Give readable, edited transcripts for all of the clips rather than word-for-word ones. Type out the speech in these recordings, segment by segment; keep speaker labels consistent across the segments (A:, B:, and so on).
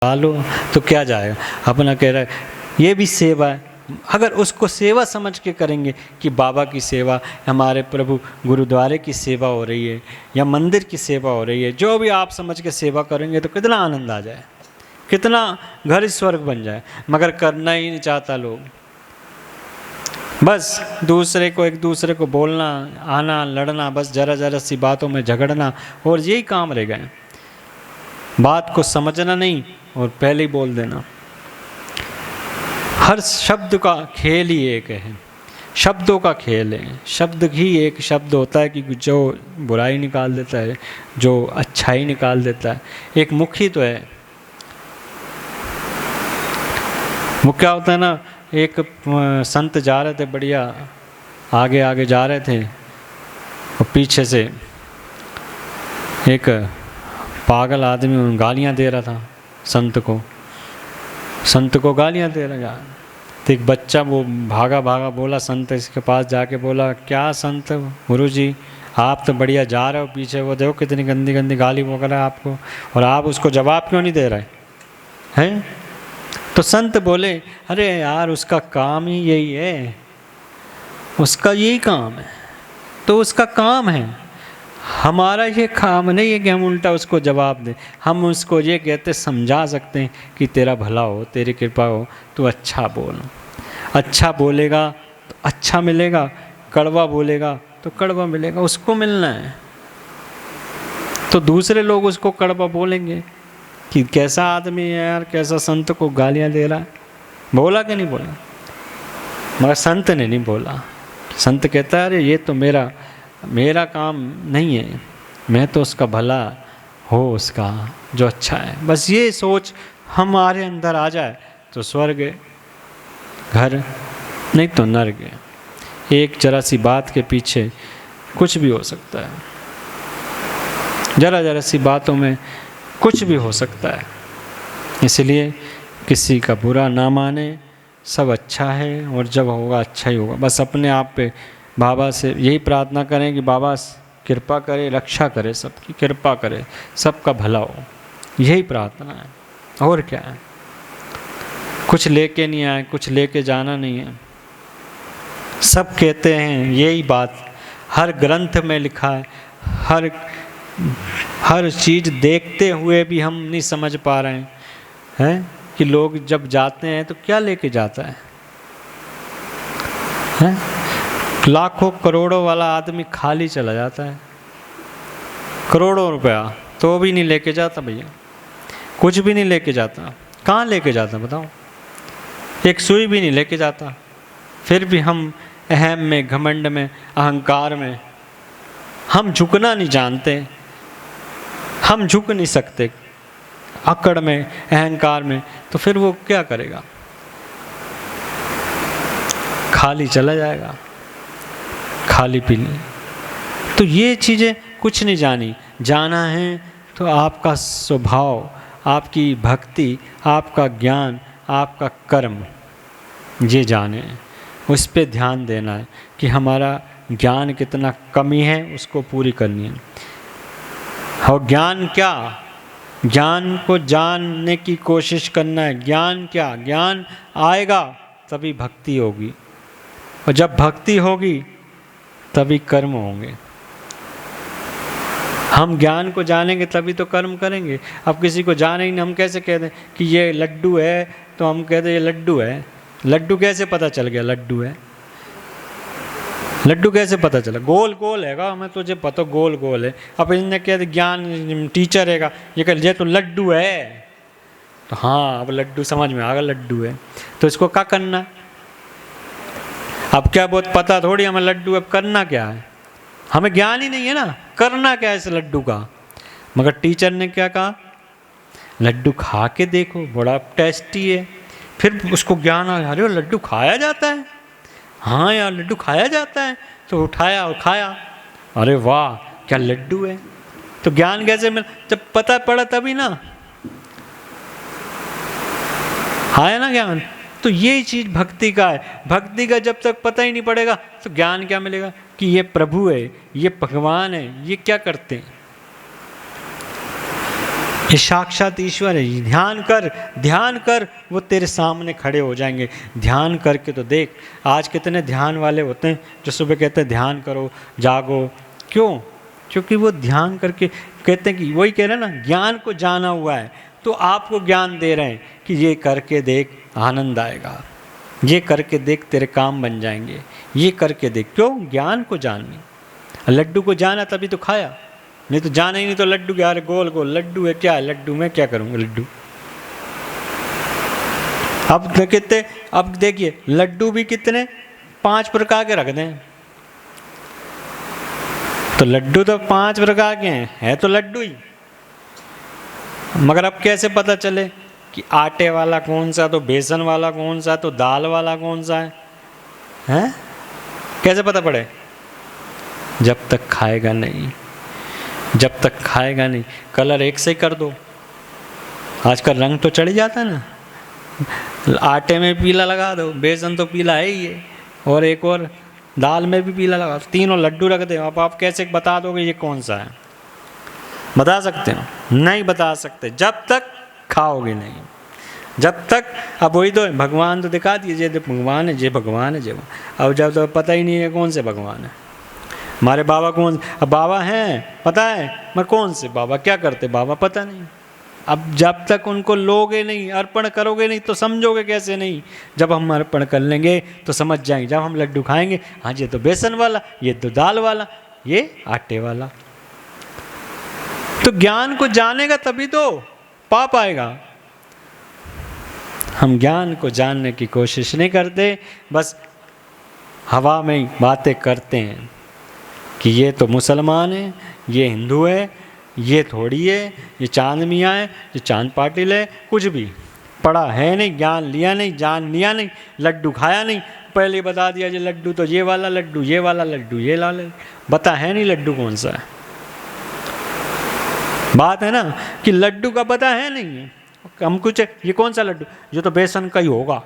A: लो तो क्या जाएगा, अपना कह रहा है ये भी सेवा है। अगर उसको सेवा समझ के करेंगे कि बाबा की सेवा, हमारे प्रभु गुरुद्वारे की सेवा हो रही है या मंदिर की सेवा हो रही है, जो भी आप समझ के सेवा करेंगे तो कितना आनंद आ जाए, कितना घर स्वर्ग बन जाए। मगर करना ही नहीं चाहता लोग, बस दूसरे को एक दूसरे को बोलना, आना, लड़ना, बस जरा जरा सी बातों में झगड़ना, और यही काम रह गए। बात को समझना नहीं और पहले ही बोल देना। हर शब्द का खेल ही एक है, शब्दों का खेल है। शब्द ही एक शब्द होता है कि जो बुराई निकाल देता है, जो अच्छाई निकाल देता है। एक मुख ही तो है। मुख क्या होता है ना, एक संत जा रहे थे, बढ़िया आगे आगे जा रहे थे, और पीछे से एक पागल आदमी गालियाँ दे रहा था संत को गालियाँ दे रहा। तो एक बच्चा वो भागा भागा बोला संत इसके पास जाके बोला, क्या संत गुरुजी आप तो बढ़िया जा रहे हो, पीछे वो देखो कितनी गंदी गंदी गाली बोल रहा है आपको, और आप उसको जवाब क्यों नहीं दे रहे हैं? तो संत बोले, अरे यार उसका काम ही यही है, उसका यही काम है, तो उसका काम है। हमारा ये काम नहीं है कि हम उल्टा उसको जवाब दें। हम उसको ये कहते समझा सकते हैं कि तेरा भला हो, तेरी कृपा हो, तू अच्छा बोल। अच्छा बोलेगा तो अच्छा मिलेगा, कड़वा बोलेगा तो कड़वा मिलेगा, उसको मिलना है। तो दूसरे लोग उसको कड़वा बोलेंगे कि कैसा आदमी है यार, कैसा संत को गालियाँ दे रहा है। बोला कि नहीं बोला? मगर संत ने नहीं बोला। संत कहता है अरे ये तो मेरा काम नहीं है, मैं तो उसका भला हो, उसका जो अच्छा है। बस ये सोच हमारे अंदर आ जाए तो स्वर्ग है, घर नहीं तो नर्क है। एक जरा सी बात के पीछे कुछ भी हो सकता है, जरा जरा सी बातों में कुछ भी हो सकता है। इसलिए किसी का बुरा ना माने, सब अच्छा है और जब होगा अच्छा ही होगा। बस अपने आप पे बाबा से यही प्रार्थना करें कि बाबा कृपा करे, रक्षा करे, सबकी कृपा करे, सबका भला हो। यही प्रार्थना है, और क्या है। कुछ लेके नहीं आए, कुछ लेके जाना नहीं है। सब कहते हैं यही बात, हर ग्रंथ में लिखा है, हर चीज़ देखते हुए भी हम नहीं समझ पा रहे हैं कि लोग जब जाते हैं तो क्या लेके जाता है? लाखों करोड़ों वाला आदमी खाली चला जाता है, करोड़ों रुपया तो भी नहीं लेके जाता भैया, कुछ भी नहीं लेके जाता। कहाँ लेके जाता बताओ? एक सुई भी नहीं लेके जाता। फिर भी हम अहम में, घमंड में, अहंकार में हम झुकना नहीं जानते, हम झुक नहीं सकते अकड़ में, अहंकार में। तो फिर वो क्या करेगा? खाली चला जाएगा, खाली पीली। तो ये चीज़ें कुछ नहीं जाना है तो आपका स्वभाव, आपकी भक्ति, आपका ज्ञान, आपका कर्म, ये जाने, उस पे ध्यान देना है कि हमारा ज्ञान कितना कमी है, उसको पूरी करनी है। और ज्ञान क्या? ज्ञान को जानने की कोशिश करना है। ज्ञान क्या? ज्ञान आएगा तभी भक्ति होगी, और जब भक्ति होगी तभी कर्म होंगे। हम ज्ञान को जानेंगे तभी तो कर्म करेंगे। अब किसी को जाने ही नहीं, हम कैसे कह दें कि ये लड्डू है, तो हम कहते हैं ये लड्डू है। लड्डू कैसे पता चल गया लड्डू है? लड्डू कैसे पता चला? गोल गोल हैगा, हमें तुझे पता गोल गोल है। अब इनने कहते ज्ञान टीचर हैगा, ये कह ये तो लड्डू है, तो हाँ अब लड्डू समझ में आ गया, लड्डू है। तो इसको क्या करना? अब क्या बहुत पता थोड़ी हमें लड्डू, अब करना क्या है? हमें ज्ञान ही नहीं है ना, करना क्या है इस लड्डू का। मगर टीचर ने क्या कहा? लड्डू खा के देखो, बड़ा टेस्टी है। फिर उसको ज्ञान आया, अरे लड्डू खाया जाता है, हाँ यार लड्डू खाया जाता है। तो उठाया और खाया, अरे वाह क्या लड्डू है। तो ज्ञान कैसे मिला? जब पता पड़ा तभी ना, आया ना ज्ञान। तो यही चीज़ भक्ति का है। भक्ति का जब तक पता ही नहीं पड़ेगा तो ज्ञान क्या मिलेगा कि ये प्रभु है, ये भगवान है, ये क्या करते हैं। ये साक्षात ईश्वर है। ध्यान कर, वो तेरे सामने खड़े हो जाएंगे। ध्यान करके तो देख, आज कितने ध्यान वाले होते हैं जो सुबह कहते हैं ध्यान करो, जागो। क्यों? क्योंकि वो ध्यान करके कहते हैं कि वही कह रहे हैं ना, ज्ञान को जाना हुआ है, तो आपको ज्ञान दे रहे हैं कि ये करके देख, आनंद आएगा, ये करके देख, तेरे काम बन जाएंगे, ये करके देख। क्यों? ज्ञान को जानने। लड्डू को जाना तभी तो खाया, नहीं तो जाना ही नहीं तो लड्डू क्या, अरे गोल गोल लड्डू है, क्या है लड्डू, मैं क्या करूँगा लड्डू। अब कहते, अब देखिए लड्डू भी कितने 5 प्रकार के रख दें, तो लड्डू तो 5 प्रकार के हैं, है तो लड्डू ही। मगर अब कैसे पता चले कि आटे वाला कौन सा, तो बेसन वाला कौन सा, तो दाल वाला कौन सा है? हैं? कैसे पता पड़े? जब तक खाएगा नहीं, जब तक खाएगा नहीं। कलर एक से ही कर दो, आजकल रंग तो चढ़ जाता है ना। आटे में पीला लगा दो, बेसन तो पीला है ही है, और एक और दाल में भी पीला लगा, तीनों लड्डू रख दे। अब आप कैसे बता दोगे ये कौन सा है? बता सकते हो? नहीं बता सकते, जब तक खाओगे नहीं, जब तक। अब वही तो भगवान तो दिखा दिए, ये भगवान है, ये भगवान है, जब अब जब तो पता ही नहीं है कौन से भगवान है। हमारे बाबा कौन? अब बाबा हैं पता है, मगर कौन से बाबा, क्या करते बाबा, पता नहीं। अब जब तक उनको लोगे नहीं, अर्पण करोगे नहीं, तो समझोगे कैसे नहीं? जब हम अर्पण कर लेंगे तो समझ जाएंगे। जब हम लड्डू खाएंगे, हाँ ये तो बेसन वाला, ये तो दाल वाला, ये आटे वाला। तो ज्ञान को जानेगा तभी तो पा पाएगा। हम ज्ञान को जानने की कोशिश नहीं करते, बस हवा में बातें करते हैं कि ये तो मुसलमान है, ये हिंदू है, ये थोड़ी है, ये चांद मियाँ है, ये चांद पाटिल है। कुछ भी पढ़ा है नहीं, ज्ञान लिया नहीं, जान लिया नहीं, लड्डू खाया नहीं। पहले बता दिया ये लड्डू तो ये वाला लड्डू, ये वाला लड्डू, ये वाला, बता है नहीं लड्डू कौन सा है। बात है ना कि लड्डू का पता है नहीं है। हम कुछ ये कौन सा लड्डू, ये तो बेसन का ही होगा,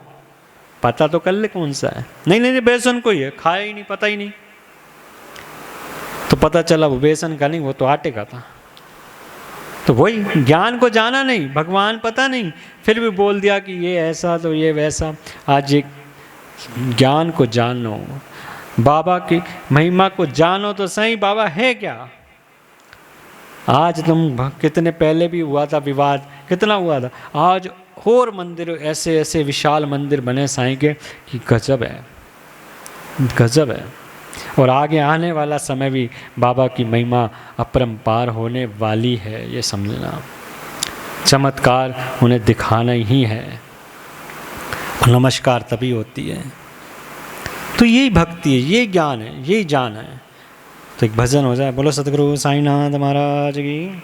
A: पता तो कर ले कौन सा है। नहीं नहीं, बेसन को ही है, खाया ही नहीं, पता ही नहीं। तो पता चला वो बेसन का नहीं, वो तो आटे का था। तो वही ज्ञान को जाना नहीं, भगवान पता नहीं, फिर भी बोल दिया कि ये ऐसा तो ये वैसा। आज एक ज्ञान को जानो, बाबा की महिमा को जानो तो सही, बाबा है क्या। आज तुम कितने पहले भी हुआ था विवाद, कितना हुआ था, आज और मंदिर ऐसे ऐसे विशाल मंदिर बने साईं के कि गजब है, गजब है। और आगे आने वाला समय भी बाबा की महिमा अपरंपार होने वाली है, ये समझना। चमत्कार उन्हें दिखाना ही है, नमस्कार तभी होती है। तो यही भक्ति है, ये ज्ञान है, यही जान है। तो एक भजन हो जाए, बोलो सतगुरु साईनाथ महाराज की।